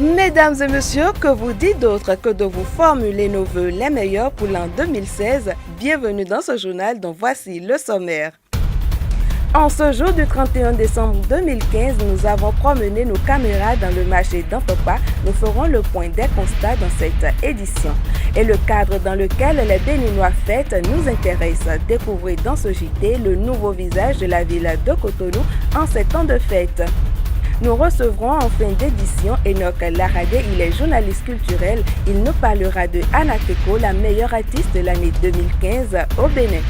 Mesdames et messieurs, que vous dit d'autre que de vous formuler nos vœux les meilleurs pour l'an 2016? Bienvenue dans ce journal dont voici le sommaire. En ce jour du 31 décembre 2015, nous avons promené nos caméras dans le marché d'Antopa. Nous ferons le point des constats dans cette édition. Et le cadre dans lequel les Béninois fêtent nous intéresse. Découvrez dans ce JT le nouveau visage de la ville de Cotonou en ces temps de fête. Nous recevrons en fin d'édition Enoch Laradé, il est journaliste culturel. Il nous parlera de Anateko, la meilleure artiste de l'année 2015 au Bénin.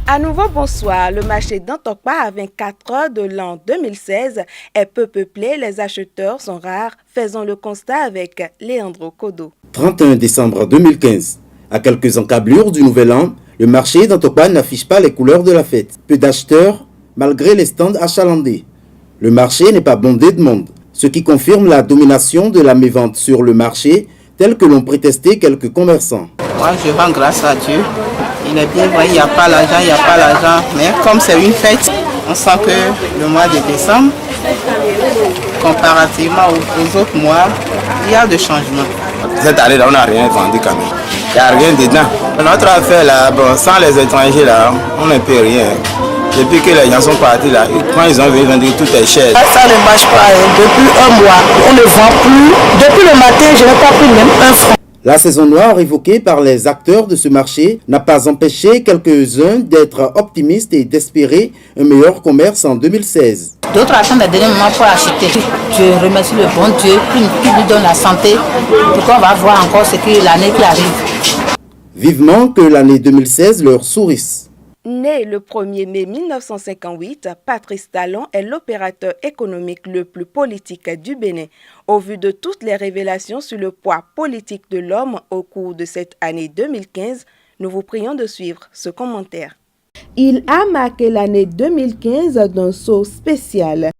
À nouveau, bonsoir. Le marché d'Antopa à 24 heures de l'an 2016 est peu peuplé, les acheteurs sont rares. Faisons le constat avec Leandro Kodo. 31 décembre 2015. À quelques encablures du nouvel an, le marché d'Antopa n'affiche pas les couleurs de la fête. Peu d'acheteurs, malgré les stands achalandés. Le marché n'est pas bondé de monde, ce qui confirme la domination de la mévente sur le marché, tel que l'ont prétesté quelques commerçants. Moi, je vends grâce à Dieu. Il est bien vrai, il n'y a pas l'argent, mais comme c'est une fête, on sent que le mois de décembre, comparativement aux autres mois, il y a des changements. Cette année, là, on n'a rien vendu quand même. Il n'y a rien dedans. Notre affaire, là, bon, sans les étrangers, là, on ne peut rien. Depuis que les gens sont partis, là, quand ils ont vu vendre, tout est cher. Ça ne marche pas. Depuis un mois, on ne vend plus. Depuis le matin, je n'ai pas pris même un franc. La saison noire évoquée par les acteurs de ce marché n'a pas empêché quelques-uns d'être optimistes et d'espérer un meilleur commerce en 2016. D'autres attendent le dernier moment pour acheter. Je remercie le bon Dieu qui lui donne la santé. Donc on va voir encore ce que l'année qui arrive. Vivement que l'année 2016 leur sourisse. Né le 1er mai 1958, Patrice Talon est l'opérateur économique le plus politique du Bénin. Au vu de toutes les révélations sur le poids politique de l'homme au cours de cette année 2015, nous vous prions de suivre ce commentaire. Il a marqué l'année 2015 d'un saut spécial.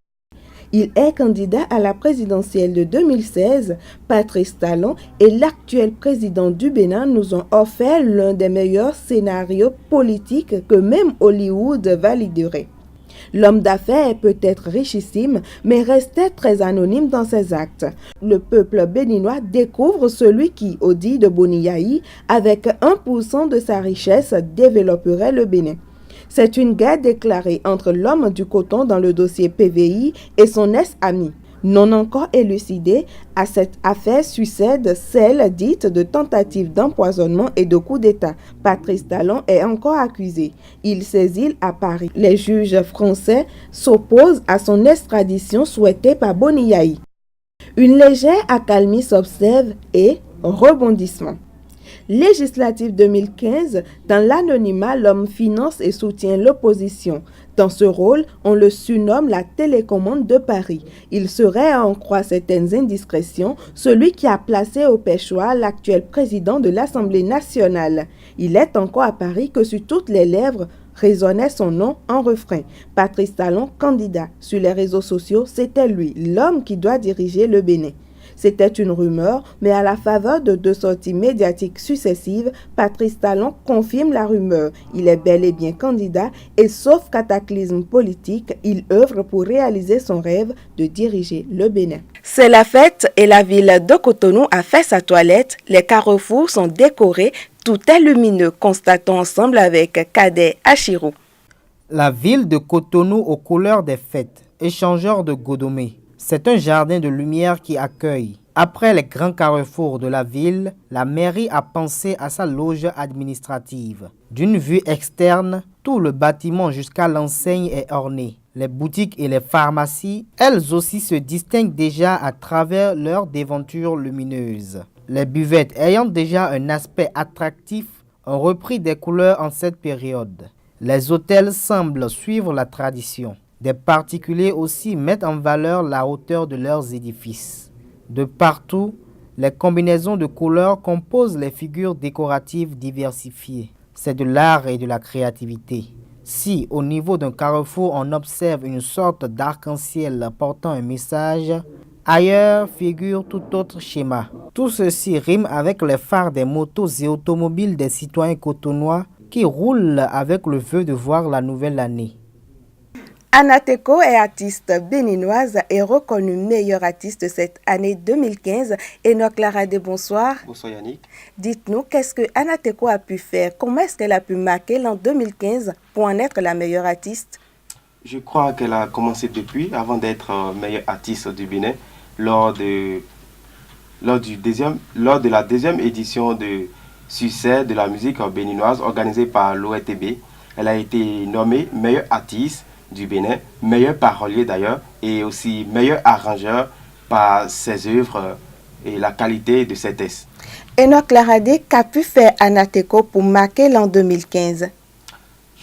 Il est candidat à la présidentielle de 2016. Patrice Talon et l'actuel président du Bénin nous ont offert l'un des meilleurs scénarios politiques que même Hollywood validerait. L'homme d'affaires est peut-être richissime, mais restait très anonyme dans ses actes. Le peuple béninois découvre celui qui, au dit de Boniyahi, avec 1% de sa richesse, développerait le Bénin. C'est une guerre déclarée entre l'homme du coton dans le dossier PVI et son ex-ami. Non encore élucidée, à cette affaire succède celle dite de tentative d'empoisonnement et de coup d'État. Patrice Talon est encore accusé. Il s'exile à Paris. Les juges français s'opposent à son extradition souhaitée par Boniyahi. Une légère accalmie s'observe et rebondissement. Législative 2015, dans l'anonymat, l'homme finance et soutient l'opposition. Dans ce rôle, on le surnomme la télécommande de Paris. Il serait, à en croire certaines indiscrétions, celui qui a placé au péchoir l'actuel président de l'Assemblée nationale. Il est encore à Paris que sur toutes les lèvres résonnait son nom en refrain. Patrice Talon, candidat. Sur les réseaux sociaux, c'était lui, l'homme qui doit diriger le Bénin. C'était une rumeur, mais à la faveur de 2 sorties médiatiques successives, Patrice Talon confirme la rumeur. Il est bel et bien candidat et sauf cataclysme politique, il œuvre pour réaliser son rêve de diriger le Bénin. C'est la fête et la ville de Cotonou a fait sa toilette. Les carrefours sont décorés, tout est lumineux. Constatons ensemble avec Cadet Achirou. La ville de Cotonou aux couleurs des fêtes, échangeur de Godomé. C'est un jardin de lumière qui accueille. Après les grands carrefours de la ville, la mairie a pensé à sa loge administrative. D'une vue externe, tout le bâtiment jusqu'à l'enseigne est orné. Les boutiques et les pharmacies, elles aussi se distinguent déjà à travers leurs devantures lumineuses. Les buvettes ayant déjà un aspect attractif ont repris des couleurs en cette période. Les hôtels semblent suivre la tradition. Des particuliers aussi mettent en valeur la hauteur de leurs édifices. De partout, les combinaisons de couleurs composent les figures décoratives diversifiées. C'est de l'art et de la créativité. Si, au niveau d'un carrefour, on observe une sorte d'arc-en-ciel portant un message, ailleurs figure tout autre schéma. Tout ceci rime avec les phares des motos et automobiles des citoyens cotonois qui roulent avec le vœu de voir la nouvelle année. Anateko est artiste béninoise et reconnue meilleure artiste cette année 2015. Enoch Laradé, bonsoir. Bonsoir Yannick. Dites-nous, qu'est-ce que Anateko a pu faire? Comment est-ce qu'elle a pu marquer l'an 2015 pour en être la meilleure artiste? Je crois qu'elle a commencé depuis, avant d'être meilleure artiste du Bénin, lors de la deuxième édition de Succès de la musique béninoise organisée par l'ORTB. Elle a été nommée meilleure artiste du Bénin, meilleur parolier d'ailleurs, et aussi meilleur arrangeur par ses œuvres et la qualité de ses textes. Enoch Laradé, qu'a pu faire Anateko pour marquer l'an 2015?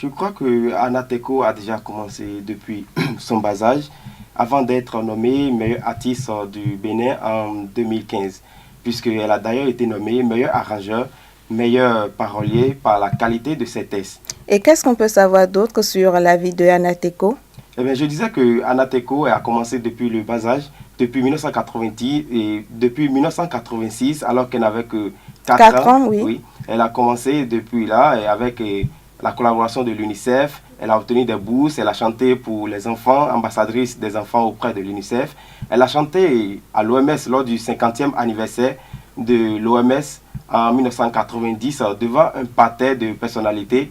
Je crois que Anateko a déjà commencé depuis son bas âge, avant d'être nommée meilleure artiste du Bénin en 2015, puisqu'elle a d'ailleurs été nommée meilleur arrangeur, meilleur parolier par la qualité de ses textes. Et qu'est-ce qu'on peut savoir d'autre sur la vie de Anateko? Eh bien, je disais que Anateko a commencé depuis le bas âge, depuis 1990 et depuis 1986, alors qu'elle n'avait que 4 ans. Oui. Elle a commencé depuis là, et avec la collaboration de l'UNICEF, elle a obtenu des bourses, elle a chanté pour les enfants, ambassadrice des enfants auprès de l'UNICEF. Elle a chanté à l'OMS lors du 50e anniversaire de l'OMS en 1990 devant un parterre de personnalités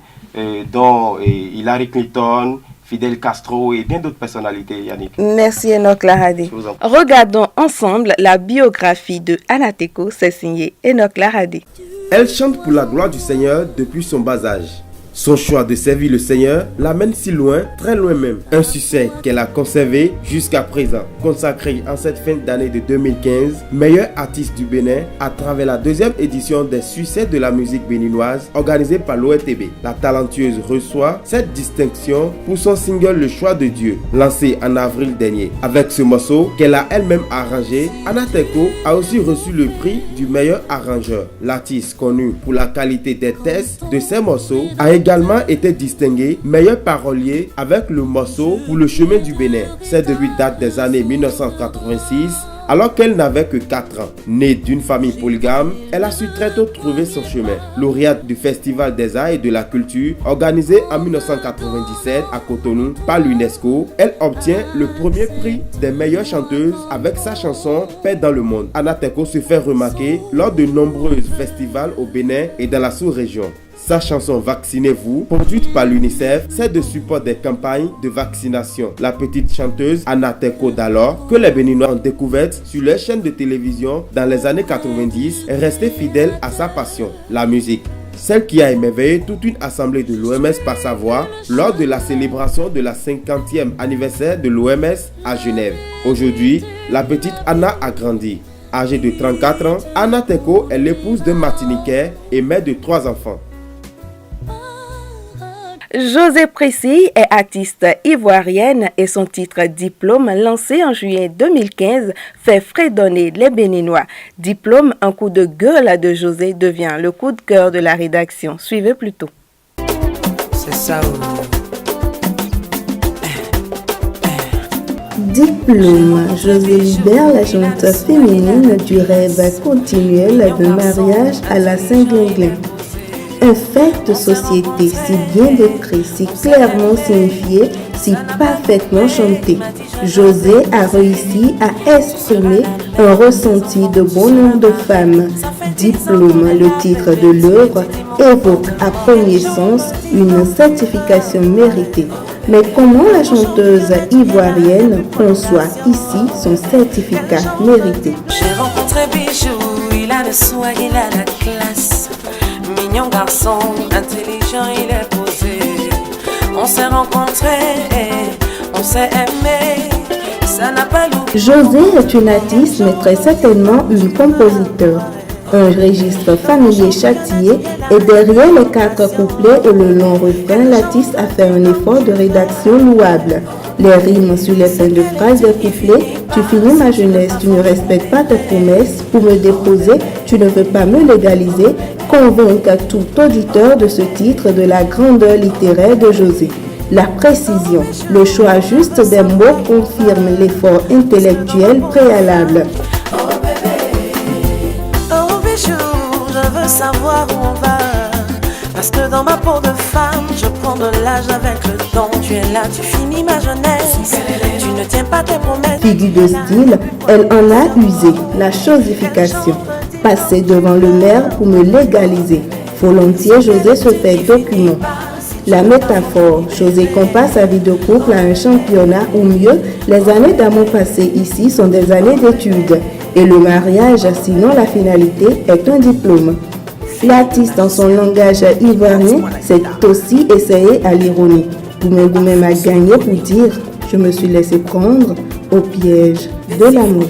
dont Hillary Clinton, Fidel Castro et bien d'autres personnalités, Yannick. Merci Enoch Laradé. Regardons ensemble la biographie de Anateko, c'est signé Enoch Laradé. Elle chante pour la gloire du Seigneur depuis son bas âge. Son choix de servir le Seigneur l'amène si loin, très loin même. Un succès qu'elle a conservé jusqu'à présent. Consacrée en cette fin d'année de 2015, meilleure artiste du Bénin à travers la deuxième édition des succès de la musique béninoise organisée par l'ORTB. La talentueuse reçoit cette distinction pour son single Le Choix de Dieu, lancé en avril dernier. Avec ce morceau qu'elle a elle-même arrangé, Anateko a aussi reçu le prix du meilleur arrangeur. L'artiste, connue pour la qualité des textes de ses morceaux, a également été distingué meilleur parolier avec le morceau Pour le chemin du Bénin. Ses débuts datent des années 1986, alors qu'elle n'avait que 4 ans. Née d'une famille polygame, elle a su très tôt trouver son chemin. Lauréate du Festival des Arts et de la Culture, organisé en 1997 à Cotonou par l'UNESCO, elle obtient le premier prix des meilleures chanteuses avec sa chanson Paix dans le monde. Anateko se fait remarquer lors de nombreux festivals au Bénin et dans la sous-région. Sa chanson Vaccinez-vous, produite par l'UNICEF, sert de support des campagnes de vaccination. La petite chanteuse Anateko d'alors, que les Béninois ont découverte sur leur chaîne de télévision dans les années 90, est restée fidèle à sa passion, la musique. Celle qui a émerveillé toute une assemblée de l'OMS par sa voix lors de la célébration de la 50e anniversaire de l'OMS à Genève. Aujourd'hui, la petite Anna a grandi. Âgée de 34 ans, Anateko est l'épouse d'un Martiniquais et mère de 3 enfants. José Précy est artiste ivoirienne et son titre Diplôme, lancé en juillet 2015, fait fredonner les Béninois. Diplôme, un coup de gueule de José, devient le coup de cœur de la rédaction. Suivez plutôt. C'est ça. Diplôme, José libère la chanteuse féminine du rêve continuel de mariage à la Saint-Glinglin. Un fait de société si bien décrit, si clairement signifié, si parfaitement chanté. José a réussi à exprimer un ressenti de bon nombre de femmes. Diplôme, le titre de l'œuvre, évoque à premier sens une certification méritée. Mais comment la chanteuse ivoirienne conçoit ici son certificat mérité? J'ai rencontré Bijou, il a le soin, il a la classe. Mignon garçon, intelligent, il est posé. On s'est rencontrés, on s'est aimé, ça n'a pas loupé. José est une artiste, mais très certainement une compositeur. Un registre familier châtié, et derrière les 4 couplets et le long refrain, l'artiste a fait un effort de rédaction louable. Les rimes sur les fins de phrases des couplets, tu finis ma jeunesse, tu ne respectes pas tes promesses, pour me déposer, tu ne veux pas me légaliser, convainc tout auditeur de ce titre de la grandeur littéraire de José. La précision, le choix juste des mots confirme l'effort intellectuel préalable. Oh bijou, je veux savoir où on va. Parce que dans ma peau de femme, je prends de l'âge avec le temps. Tu es là, tu finis ma jeunesse. Tu ne tiens pas tes promesses. Figure de style, elle en a usé. La chosification. Passer devant le maire pour me légaliser. Volontiers, José se fait document. La métaphore, José compare sa vie de couple à un championnat ou mieux, les années d'amour passées ici sont des années d'études. Et le mariage, sinon la finalité, est un diplôme. L'artiste, en son langage ivoirien, s'est aussi essayé à l'ironie. Goumé m'a gagné pour dire « Je me suis laissé prendre au piège de l'amour ».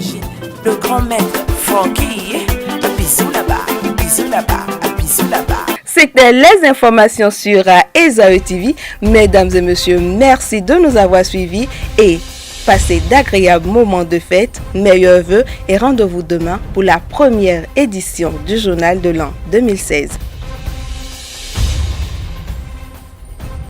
Le grand maître Francky, un bisou là-bas, un bisou là-bas, un bisou là-bas. C'était les informations sur Esaü TV. Mesdames et messieurs, merci de nous avoir suivis et passez d'agréables moments de fête. Meilleurs vœux et rendez-vous demain pour la première édition du journal de l'an 2016.